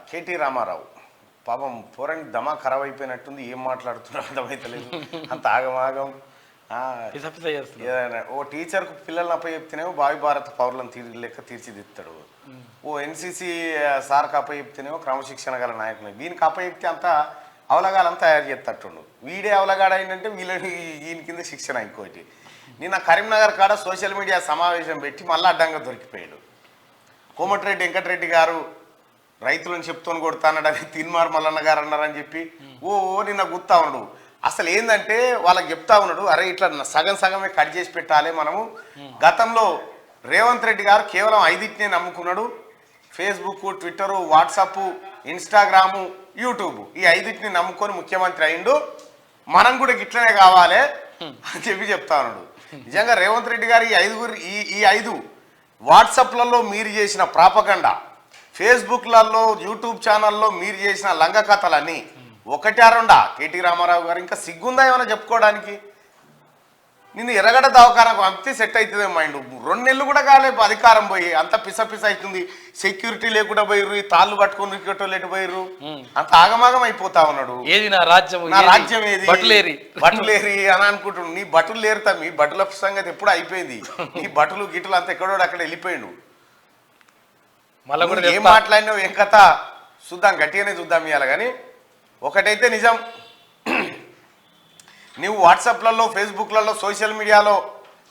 KT Ramarao పాపం పోరానికి దమా ఖరాబ్ అయిపోయినట్టుంది, ఏం మాట్లాడుతున్నారో అర్థమైతలేదు, అంత ఆగమాగం. ఓ టీచర్కు పిల్లల్ని అప్పచెప్తేనేమో భావి భారత పౌరులను లెక్క తీర్చిదిస్తాడు, ఓ ఎన్సీసీ సార్కి అప్పచెప్తేనేమో క్రమశిక్షణ గల నాయకులు, వీనికి అప్పచెప్తే అంతా అవలగాలంతా తయారు చేస్తట్టుండు. వీడే అవలగాడ ఏంటంటే వీళ్ళని ఈయన కింద శిక్షణ. ఇంకోటి నిన్న కరీంనగర్ కాడ సోషల్ మీడియా సమావేశం పెట్టి మళ్ళీ అడ్డంగా దొరికిపోయాడు. కోమటిరెడ్డి వెంకటరెడ్డి గారు రైతులను చెప్తూని కొడతానడని తీన్మార్ మల్లన్న గారు అన్నారని చెప్పి ఓ నిన్న గుర్తా ఉన్నాడు. అసలు ఏంటంటే వాళ్ళకి చెప్తా ఉన్నాడు, అరే ఇట్లా సగం సగమే కట్ చేసి పెట్టాలి మనము. గతంలో రేవంత్ రెడ్డి గారు కేవలం 5టినే నమ్ముకున్నాడు, Facebook, Twitter, WhatsApp, Instagram, YouTube, ఈ 5టిని నమ్ముకొని ముఖ్యమంత్రి అయిండు. మనం కూడా గిట్లనే కావాలి అని చెప్పి చెప్తా ఉన్నాడు. నిజంగా రేవంత్ రెడ్డి గారు ఈ 5 వాట్సాప్లలో మీరు చేసిన ప్రాపగండా, ఫేస్బుక్లలో, యూట్యూబ్ ఛానల్లో మీరు చేసిన లంగ కథలన్నీ ఒకటి అరుండా కేటీ రామారావు గారు ఇంకా సిగ్గుందా ఏమైనా చెప్పుకోవడానికి? నిన్ను ఎర్రగడ్డ దవాఖానకు పంపితే సెట్ అవుతుంది మైండ్. 2 నెలలు కూడా కాలేదు అధికారం పోయి, అంత పిస అవుతుంది. సెక్యూరిటీ లేకుండా పోయిర్రు, ఈ తాళ్ళు పట్టుకొని రికెట్ పోయిర్రు, అంత ఆగమాగం అయిపోతా ఉన్నాడు. నా రాజ్యం ఏది బటులేరి అని అనుకుంటున్నాడు. నీ బటులు లేరుతా, మీ బటుల సంగతి ఎప్పుడు అయిపోయింది. నీ బటులు గిటులు అంత ఎక్కడో అక్కడ వెళ్ళిపోయిండు. మళ్ళీ ఏం మాట్లాడినావు ఏం కథ చూద్దాం, గట్టిగానే చూద్దాం ఇవాళ. కానీ ఒకటైతే నిజం, నువ్వు వాట్సాప్లలో, ఫేస్బుక్లలో, సోషల్ మీడియాలో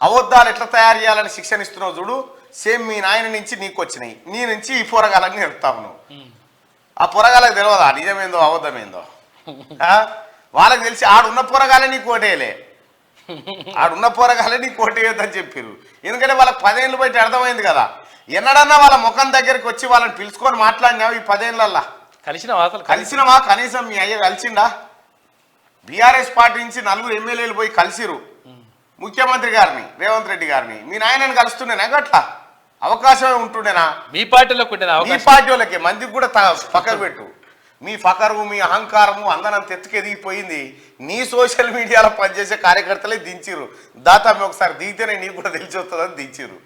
అబద్ధాలు ఎట్లా తయారు చేయాలని శిక్షణ ఇస్తున్నావు చూడు, సేమ్ మీ నాయన నుంచి నీకు వచ్చినాయి, నీ నుంచి ఈ పొరగాలని నేర్పుతావు నువ్వు. ఆ పొరగాలకు తెలియదా నిజమేందో అబద్ధమేందో? వాళ్ళకి తెలిసి ఆడున్న పొరగాలే నీకు ఓటేయలే, ఆడున్న పొరగాలే నీకు ఓటేయొద్దని చెప్పారు. ఎందుకంటే వాళ్ళకి 10 ఏళ్ళు బయట అర్థమైంది కదా. ఎన్నడన్నా వాళ్ళ ముఖం దగ్గరికి వచ్చి వాళ్ళని పిలుచుకొని మాట్లాడినావు ఈ 10 ఏళ్ళల్లా? కలిసినవా? కనీసం మీ అయ్య కలిసిండా? బీఆర్ఎస్ పార్టీ నుంచి 4 ఎమ్మెల్యేలు పోయి కలిసిరు ముఖ్యమంత్రి గారిని, రేవంత్ రెడ్డి గారిని. మీ నాయనని కలుస్తుండేనా? గట్లా అవకాశమే ఉంటుండేనా? మీ పార్టీలో మీ పార్టీ వాళ్ళకి మందికి కూడా పక్కకు పెట్టు. మీ ఫకరు, మీ అహంకారము అందనంత ఎత్తుకెదిగిపోయింది. నీ సోషల్ మీడియాలో పనిచేసే కార్యకర్తలే దించిరు. దాతా మీ ఒకసారి దిగితేనే నీకు కూడా తెలిసి వస్తుందని దించిరు.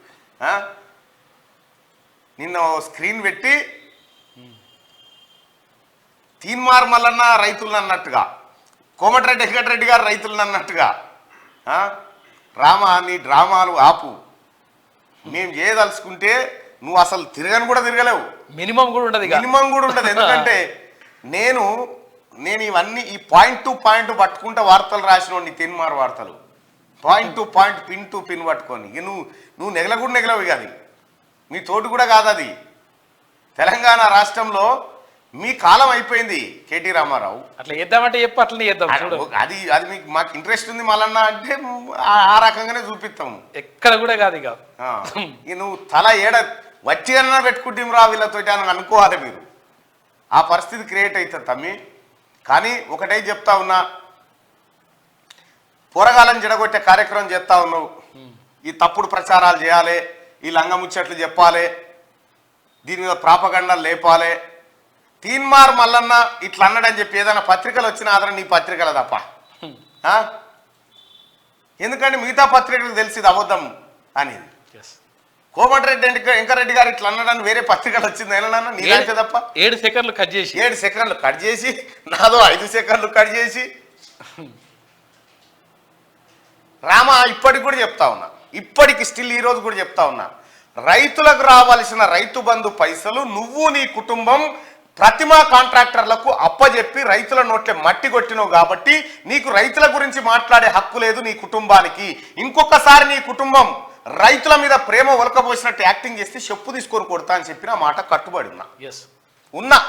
నిన్న స్క్రీన్ పెట్టి తీన్మార్ మల్లన్న రైతులను అన్నట్టుగా, కోమటిరెడ్డి వెంకటరెడ్డి గారు రైతులను అన్నట్టుగా, రామా నీ డ్రామాలు ఆపు, మేము చేయదలుచుకుంటే నువ్వు అసలు తిరగని కూడా తిరగలేవు, మినిమం కూడా ఉండదు. ఎందుకంటే నేను ఇవన్నీ ఈ పాయింట్ టు పాయింట్ పట్టుకుంటే వార్తలు రాసిన నీ తీన్మార్ వార్తలు point to point, pin to pin పట్టుకొని నువ్వు నెగలవు కాదు, నీ తోటి కూడా కాదు అది. తెలంగాణ రాష్ట్రంలో మీ కాలం అయిపోయింది కేటీ రామారావు. అట్లా చేద్దామంటే చెప్పు, అట్లనే చేద్దాం. అది మీకు మాకు ఇంట్రెస్ట్ ఉంది మళ్ళన్నా అంటే ఆ రకంగానే చూపిస్తాము. ఎక్కడ కూడా కాదు ఇక. నువ్వు తల వచ్చి అన్నా పెట్టుకుంటే రా వీళ్ళతోటి అని అనుకోవాలి మీరు. ఆ పరిస్థితి క్రియేట్ అవుతుంది తమ్మి. కానీ ఒకటే చెప్తా ఉన్నా, పోరగాలను జడగొట్టే కార్యక్రమం చేస్తా ఉన్నావు. ఈ తప్పుడు ప్రచారాలు చేయాలి, ఈ లంగముచ్చట్లు చెప్పాలి, దీని మీద ప్రాపగండాలు లేపాలి. తీన్మార్ మల్లన్న ఇట్లా అన్నాడని చెప్పి ఏదైనా పత్రికలు వచ్చిన ఆదరణ నీ పత్రికలు తప్ప. ఎందుకంటే మిగతా పత్రికలకు తెలిసింది అబద్ధం అనేది. కోమటిరెడ్డి వెంకరెడ్డి గారు ఇట్లా అన్నాడని వేరే పత్రికలు వచ్చింది ఏమన్నా నీలాంటి తప్ప. 7 సెకండ్లు కట్ చేసి నాదో 5 సెకండ్లు కట్ చేసి రామా ఇప్పటికి కూడా చెప్తా ఉన్నా, ఇప్పటికి స్టిల్ ఈ రోజు కూడా చెప్తా ఉన్నా, రైతులకు రావాల్సిన రైతు బంధు పైసలు నువ్వు నీ కుటుంబం ప్రతిమా కాంట్రాక్టర్లకు అప్పజెప్పి రైతుల నోట్లే మట్టి కొట్టినవు కాబట్టి నీకు రైతుల గురించి మాట్లాడే హక్కు లేదు నీ కుటుంబానికి. ఇంకొకసారి నీ కుటుంబం రైతుల మీద ప్రేమ ఒలకబోసినట్టు యాక్టింగ్ చేస్తే చెప్పు తీసుకొని కొడతా అని చెప్పిన మాట కట్టుబడి ఉన్నా.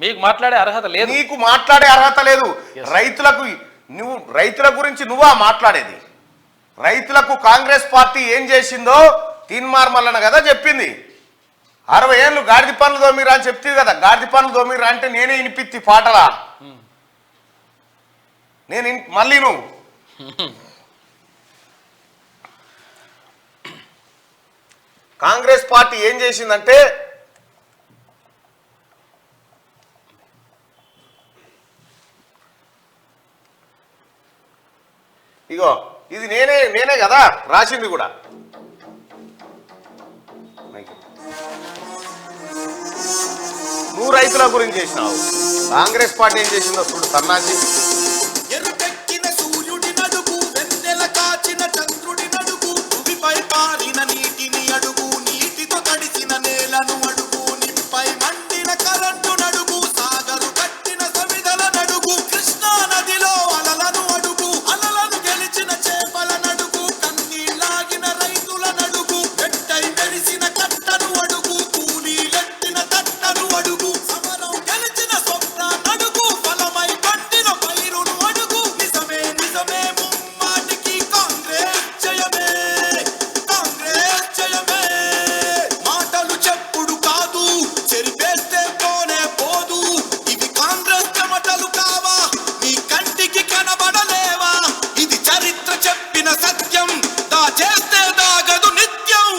మీకు మాట్లాడే అర్హత లేదు, నీకు మాట్లాడే అర్హత లేదు. రైతుల గురించి నువ్వా మాట్లాడేది? రైతులకు కాంగ్రెస్ పార్టీ ఏం చేసిందో తీన్మార్ మల్లన్న కదా చెప్పింది. 60 ఏళ్ళు గాడిద పనులు దోమిరా అని చెప్తే కదా, గాడిద పనులు దోమిరా అంటే నేనే వినిపిత్తి పాటలా, నేను మళ్ళీ నువ్వు కాంగ్రెస్ పార్టీ ఏం చేసిందంటే ఇగో ఇది నేనే కదా రాసింది కూడా. నువ్వు రైతుల గురించి చేసినావు. కాంగ్రెస్ పార్టీ ఏం చేసిందో చూడు సన్నాసి. ఎరుపెక్కిన సూర్యుడి నడుగు, వెన్నెల కాచిన చంద్రుడి నడుగు, భూమిపై పారిన నీటిని అడుగు, నీటితో తడిసిన నేలను అడుగు, నిప్పై మండిన కరెంటు నడుగు, సాగరు కట్టిన సమిదల నడుగు, కృష్ణా నదిలో అలలను అడుగు, అలలను గెలిచిన చేపల నడుగు, కన్నీళ్ళాగిన రైతుల నడుగు, పెట్టై మెరిసిన కట్టను అడుగు, కూలీలెట్టిన తట్టను అడుగు, సమరం గెలిచిన స్వప్న నడుగు, ఫలమై పండిన పైరును అడుగు. నిజమే నిజమే ముమ్మాటికి కాంగ్రెస్ జయమే, కాంగ్రెస్ జయమే. మాటలు చెప్పుడు కాదు, చెరిపేస్తే పోనే పోదు, ఇవి కాంగ్రెస్ చెమటలు కావా, నీ కంటికి కనబడలేవా, ఇది చరిత్ర చెప్పిన సత్యం, దాచేస్తే దాగదు నిత్యం.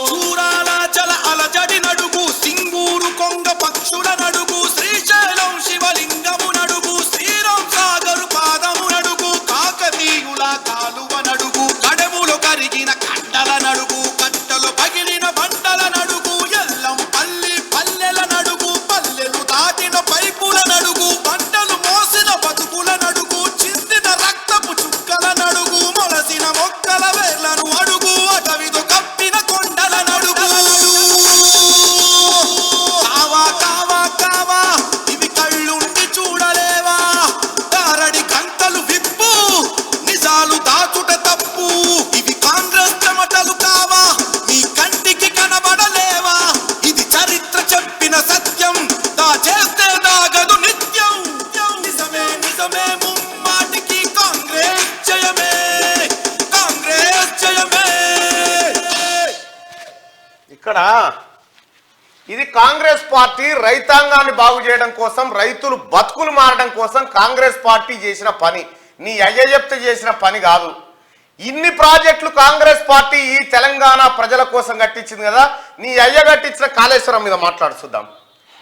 చూరాల జల అలజడి నడుగు, సింగూరు కొంగ పక్షుల నడుగు, శ్రీశైలం శివలింగము నడుగు, శ్రీరామ్ సాగరు పాదము నడుగు, కాకతీయుల కాలువ నడుగు, కడములు కరిగిన కండల నడుగు, కట్టలు పగిలిన బండల నడుగు, ఎల్లం పల్లి పల్లెల నడుగు, పల్లెలు దాటిన పైపుల నడుగు, పంటలు మోసిన బతుకుల నడుగు, చిందిన రక్తపు చుక్కల నడుగు, మొలసిన మొక్కల వేర్లను అడుగు, అటవితో కప్పిన కొండల నడుగు. కావా కావా కావా, ఇవి కళ్ళుండి చూడలేవా, దారడి కంటలు విప్పు, నిజాలు దాచుట తప్పు, ఇవి కాంగ్రెస్ చెమటలు కావా, మీ కంటికి కనబడలేవా, ఇది చరిత్ర చెప్పిన సత్యం, దాచేస్తే దాగదు నిత్యం. నిజమే నిజమే ముమ్మాటికి కాంగ్రెస్ జయమే, కాంగ్రెస్ జయమే. ఇక్కడ ఇది కాంగ్రెస్ పార్టీ రైతాంగాన్ని బాగు చేయడం కోసం, రైతులు బతుకులు మారడం కోసం కాంగ్రెస్ పార్టీ చేసిన పని. నీ అయ్య చెప్తే చేసిన పని కాదు. ఇన్ని ప్రాజెక్టులు కాంగ్రెస్ పార్టీ ఈ తెలంగాణ ప్రజల కోసం కట్టించింది కదా. నీ అయ్య కట్టించిన కాళేశ్వరం మీద మాట్లాడుచుద్దాం.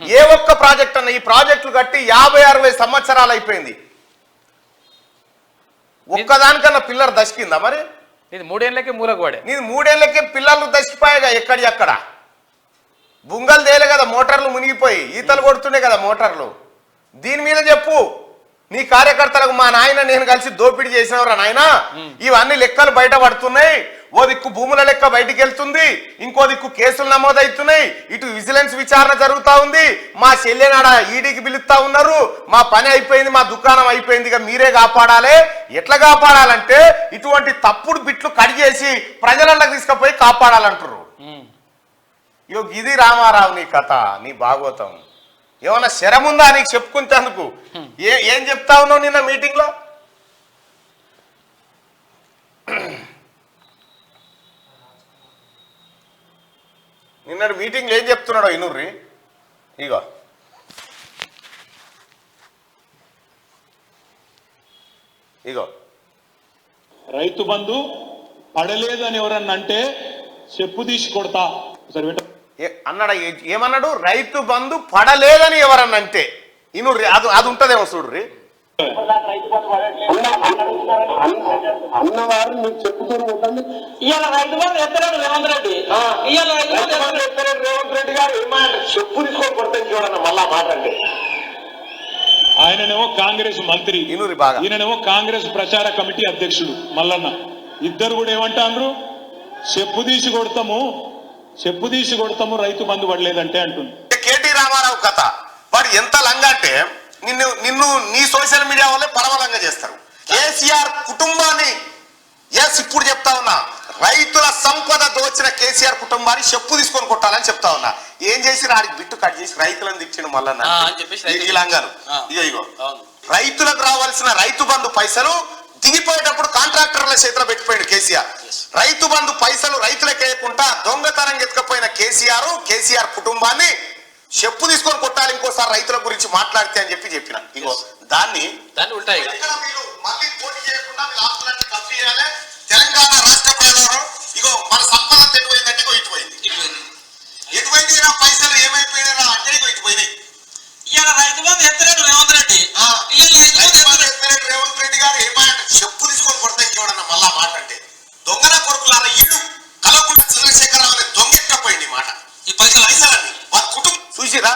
ఏ ఒక్క ప్రాజెక్ట్ అన్న, ఈ ప్రాజెక్టులు కట్టి 50-60 సంవత్సరాలు అయిపోయింది. ఒక్కదానికన్నా పిల్లలు దశకిందా మరి? ఇది 3 ఏళ్ళకే మూలగోడే. నీది 3 ఏళ్ళకే పిల్లలు దశకిపోయాగా. ఎక్కడి అక్కడ బుంగలు తేలే కదా, మోటార్లు మునిగిపోయి ఈతలు కొడుతుండే కదా మోటార్లు. దీని మీద చెప్పు నీ కార్యకర్తలకు. మా నాయన నేను కలిసి దోపిడీ చేసినవరా నాయన, ఇవన్నీ లెక్కలు బయట పడుతున్నాయి. ఓ దిక్కు భూముల లెక్క బయటికి వెళ్తుంది, ఇంకో దిక్కు కేసులు నమోదవుతున్నాయి, ఇటు విజిలెన్స్ విచారణ జరుగుతూ ఉంది, మా చెల్లెనాడ ఈడీకి పిలుస్తా ఉన్నారు, మా పని అయిపోయింది, మా దుకాణం అయిపోయింది, ఇక మీరే కాపాడాలి. ఎట్లా కాపాడాలంటే ఇటువంటి తప్పుడు బిట్లు కట్ చేసి ప్రజలకు తీసుకుపోయి కాపాడాలంటారు. ఇగో ఇది రామారావు నీ కథ, నీ భాగవతం. ఏమన్నా శరముందా నీకు చెప్పుకుంటేందుకు? ఏం చెప్తా ఉన్నావు నిన్న మీటింగ్లో? నిన్నటి మీటింగ్లో ఏం చెప్తున్నాడో ఇనుర్రి. ఇగో ఇగో రైతు బంధు పడలేదని ఎవరన్నా అంటే చెప్పు తీసి కొడతా. సరే అన్నాడు. ఏమన్నాడు? రైతు బంధు పడలేదని ఎవరన్నంటే ఇనుర్రి. అది ఉంటదేమో చూడ్రి. అన్నవారు మీకు చెప్పుతూ ఉండండి. ఇవాళ రైతు బంధు ఎత్తలేడు రేవంత్ రెడ్డి. ఇవాళ రేవంత్ రెడ్డి గారు ఏమంటే చెప్పు తీసుకొని కొడతాను చూడన్న మళ్ళా మాట అంటే. ఆయననేమో కాంగ్రెస్ మంత్రి, ఇనురి బాగా, ఈయననేమో కాంగ్రెస్ ప్రచార కమిటీ అధ్యక్షుడు మల్లన్న. ఇద్దరు కూడా ఏమంటారు? చెప్పు తీసి కొడతాము, చెప్పు తీసి కొడతాము, రైతు బంధు పడలేదంటే అంటుంది. కేటీ రామారావు కథ. వాడు ఎంత లంగా అంటే నిన్ను నీ సోషల్ మీడియా వల్లే పరమలంగా చేస్తారు. కేసీఆర్ కుటుంబాన్ని ఇప్పుడు చెప్తా ఉన్నా, రైతుల సంపద దోచిన కేసీఆర్ కుటుంబాన్ని చెప్పు తీసుకొని కొట్టాలని చెప్తా ఉన్నా. ఏం చేసి ఆడికి బిట్టు కట్ చేసి రైతులను తిట్టిండు మళ్ళా ఈ లంగాను. ఇగో రైతులకు రావాల్సిన రైతు బంధు పైసలు దిగిపోయేటప్పుడు కాంట్రాక్టర్ల చేతిలో పెట్టిపోయాడు కేసీఆర్. రైతు బంధు పైసలు రైతులకు వేయకుండా దొంగతనం ఎత్తుకపోయిన కేసీఆర్ కుటుంబాన్ని చెప్పు తీసుకొని కొట్టాలి ఇంకోసారి రైతుల గురించి మాట్లాడితే అని చెప్పిన. ఇగో దాన్ని ఉంటాయి. మళ్ళీ పోటీ చేయకుండా వీళ్ళ ఆస్తులన్నీ కప్పి చేయాలి. తెలంగాణ రాష్ట్ర ప్రజలు ఇగో మన సంపద ఎటుపోయిందంటే ఇగో ఇటుపోయింది. ఎటుపోయింది పైసలు ఏమైపోయినా అంటే ఇగో ఇటుపోయినాయి. ఇవాళ రైతు బంధు ఎత్తలేడు రేవంత్ రెడ్డి రేవంత్ రెడ్డి గారు ఏమంటే చెప్పు తీసుకొని కొడతాయి చూడన్న మళ్ళా మాట అంటే దొంగన కొడుకులారా ఈడు కలవకుండా చంద్రశేఖరరావు అనే దొంగెట్టపోయింది మాట ఈ పైసలన్నీ వారి కుటుంబం చూసిరా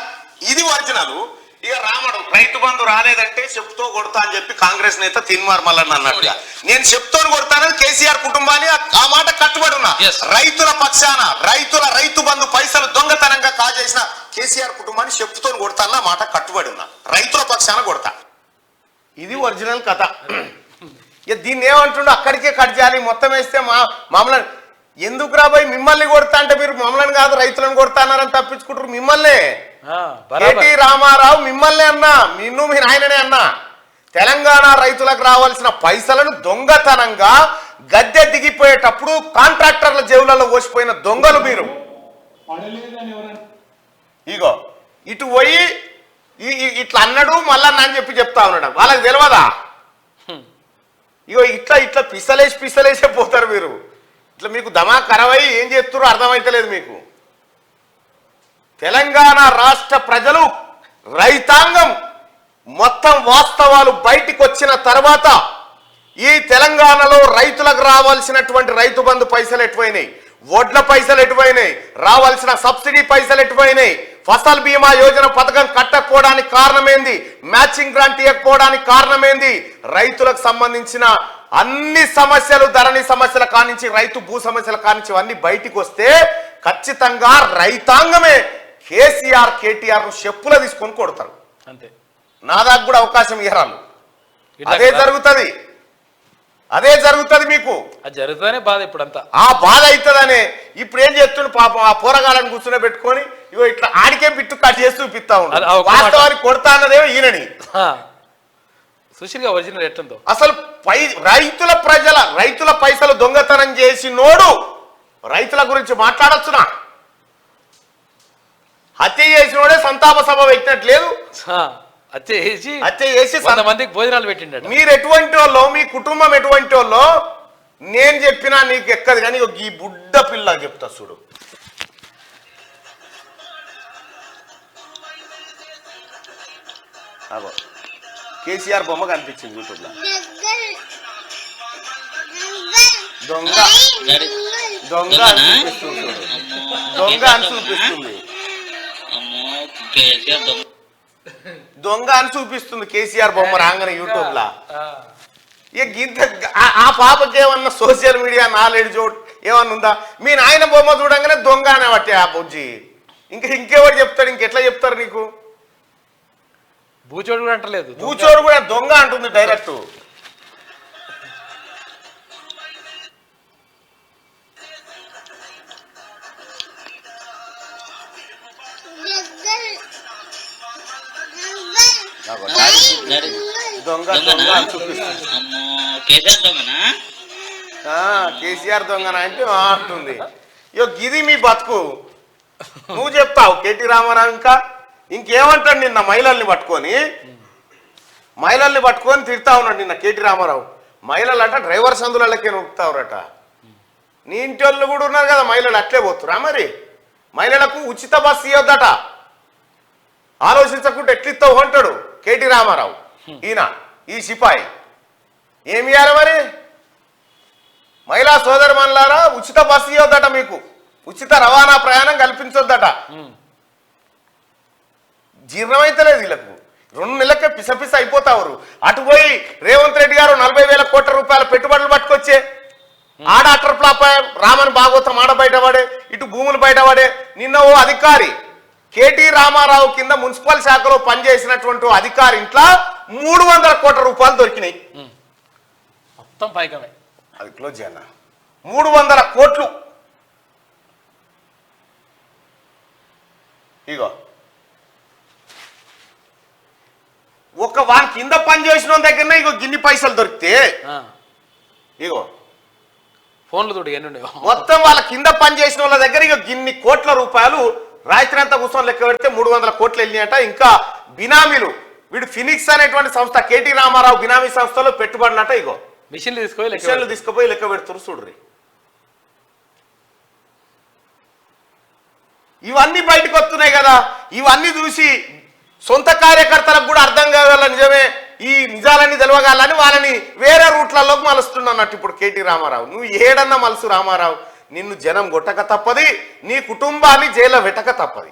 ఇది ఒరిజినల్. ఇక రామడు రైతు బంధు రాలేదంటే చెప్తూ కొడతా అని చెప్పి కాంగ్రెస్ నేత తిన్మార్ మల్లన్న అన్నట్టుగా నేను చెప్తూనే కొడతానని కేసీఆర్ కుటుంబాన్ని ఆ మాట కట్టుబడి ఉన్నా. రైతుల పక్షాన రైతు బంధు పైసలు దొంగతనంగా కాజేసిన కేసీఆర్ కుటుంబాన్ని చెప్తూనే కొడతానన్న మాట కట్టుబడి ఉన్నా. రైతుల పక్షాన కొడతా. ఇది ఒరిజినల్ కథ. ఇక దీన్ని ఏమంటుండో అక్కడికే కట్ చేయాలి మొత్తం వేస్తే మమ్మల్ని ఎందుకు రాబోయి మిమ్మల్ని కొడతా అంటే మీరు మమ్మల్ని కాదు రైతులను కొడతానారని తప్పించుకుంటారు. మిమ్మల్ని కేటీ రామారావు మిమ్మల్ని అన్నా నిన్ను మీ నాయననే అన్నా తెలంగాణ రైతులకు రావాల్సిన పైసలను దొంగతనంగా గద్దె దిగిపోయేటప్పుడు కాంట్రాక్టర్ల జేబులలో పోసిపోయిన దొంగలు మీరు. ఇగో ఇటు పోయి ఇట్లా అన్నాడు మళ్ళా అని చెప్పి చెప్తా ఉన్నాడు. వాళ్ళకి తెలియదా? ఇగో ఇట్లా పిసలేసే పోతారు మీరు. ఇట్లా మీకు దమా కరవై ఏం చేస్తారో అర్థమైతలేదు మీకు. తెలంగాణ రాష్ట్ర ప్రజలు రైతాంగం మొత్తం వాస్తవాలు బయటికి వచ్చిన తర్వాత ఈ తెలంగాణలో రైతులకు రావాల్సినటువంటి రైతు బంధు పైసలు ఎటువైనాయి, వడ్ల పైసలు ఎటువైనాయి, రావాల్సిన సబ్సిడీ పైసలు ఎటువైనాయి, ఫసల్ బీమా యోజన పథకం కట్టకపోవడానికి కారణమేంది, మ్యాచింగ్ గ్రాంట్ ఇవ్వకపోవడానికి కారణమేంది, రైతులకు సంబంధించిన అన్ని సమస్యలు ధరణి సమస్యల కానించి రైతు భూ సమస్యల కానించి అన్ని బయటికి వస్తే ఖచ్చితంగా రైతాంగమే కేసీఆర్ కేటీఆర్ ను చెప్పుల తీసుకొని కొడతారు. అంతే. నా దాకా కూడా అవకాశం ఇవ్వరాలు. అదే జరుగుతుంది మీకు. అది జరుగుతుందనే బాధ ఇప్పుడంతా. ఆ బాధ అవుతుందనే ఇప్పుడు ఏం చేస్తుండు పాపం ఆ పోరగాళ్ళని కూర్చునే పెట్టుకొని ఇగో ఇట్లా ఆడికే బిట్టు కట్ చేసి చూపిస్తా ఉన్నాడు. వాస్తవానికి కొడతా అన్నదేమో ఈయనని. సుశీల్ గా ఒరిజినల్ ఎట్లుందో అసలు రైతుల పైసలు దొంగతనం చేసి నోడు రైతుల గురించి మాట్లాడొచ్చునా? హత్య చేసినోడే సంతాప సభ పెట్టినట్లేదు. హత్య చేసి 100 మందికి భోజనాలు పెట్టిండ. మీరు ఎటువంటి వాళ్ళో మీ కుటుంబం ఎటువంటి వాళ్ళో నేను చెప్పినా నీకు ఎక్కదు కానీ ఈ బుడ్డ పిల్ల చెప్తా చూడు. కేసీఆర్ బొమ్మ కనిపించింది యూట్యూబ్ లో. దొంగ అని చూపిస్తుంది కేసీఆర్ బొమ్మ రాగానే యూట్యూబ్ లా. ఆ పాపకి ఏమన్నా సోషల్ మీడియా నాలెడ్జ్ ఏమన్నా ఉందా? మీ నాయన బొమ్మ చూడంగానే దొంగ అనే బట్టి ఆ బొజ్జి ఇంకెవరు చెప్తాడు? ఇంకెట్లా చెప్తారు నీకు? భూచోడు కూడా అంటలేదు, భూచోడు కూడా దొంగ అంటుంది డైరెక్ట్. కేసీఆర్ దొంగన అంటే అంటుంది. ఇది మీ బతుకు. నువ్వు చెప్తావు కేటీ రామారావు ఇంకేమంటాడు? నిన్న మహిళల్ని పట్టుకొని తిడతా ఉన్నాడు నిన్న కేటీ రామారావు. మహిళలట డ్రైవర్ సందులకే నొక్కుతావురట. నీ ఇంటి వాళ్ళు కూడా ఉన్నారు కదా మహిళలు, అట్లే పోతురా మరి? మహిళలకు ఉచిత బస్సు ఇవ్వద్దట. ఆలోచించకుండా ఎట్లిస్తావు అంటాడు కేటీ రామారావు. ఈ సిపాయి ఏమి ఇవ్వాలి మరి? మహిళా సోదరుమణులారా ఉచిత బస్సు ఇవ్వద్దట, మీకు ఉచిత రవాణా ప్రయాణం కల్పించొద్దట. జీర్ణమైతలేదు వీళ్ళకు. 2 నెలలకే పిసపిస అయిపోతారు. అటు పోయి రేవంత్ రెడ్డి గారు 40,000 కోట్ల రూపాయల పెట్టుబడులు పట్టుకొచ్చే ఆడ అట్రప్లాప రామన్ భాగవతం ఆడ బయటపడే, ఇటు భూములు బయటపడే. నిన్న ఓ అధికారి కేటీ రామారావు కింద మున్సిపల్ శాఖలో పనిచేసినటువంటి అధికారి ఇంట్లో 300 కోట్ల రూపాయలు దొరికినాయి. మొత్తం పైకమే. అది క్లోజ్ చేయాల. 300 కోట్లు. ఇగో వాని కింద పని చేసిన దగ్గరనే ఇగో గిన్ని పైసలు దొరికితే ఇగో ఫోన్లు తోడు మొత్తం వాళ్ళ కింద పని చేసిన వాళ్ళ దగ్గర ఇక గిన్ని కోట్ల రూపాయలు రాత్రి అంతా కూర్చొని లెక్క పెడితే 300 కోట్లు వెళ్ళినాయట. ఇంకా బినామీలు వీడు ఫినిక్స్ అనేటువంటి సంస్థ కేటీ రామారావు బినామీ సంస్థలో పెట్టుబడినట. ఇగో మిషన్లు తీసుకుపోయి లెక్క పెడుతున్నారు చూడ్రి. ఇవన్నీ బయటకు వస్తున్నాయి కదా. ఇవన్నీ చూసి సొంత కార్యకర్తలకు కూడా అర్థం కావాల నిజమే ఈ నిజాలన్నీ తెలవగాలని వాళ్ళని వేరే రూట్లలోకి మలుస్తున్నట్టు ఇప్పుడు కేటీ రామారావు. నువ్వు ఏడన్నా మలుసు రామారావు, నిన్ను జనం కొట్టక తప్పది, నీ కుటుంబాన్ని జైల్లో పెట్టక తప్పది.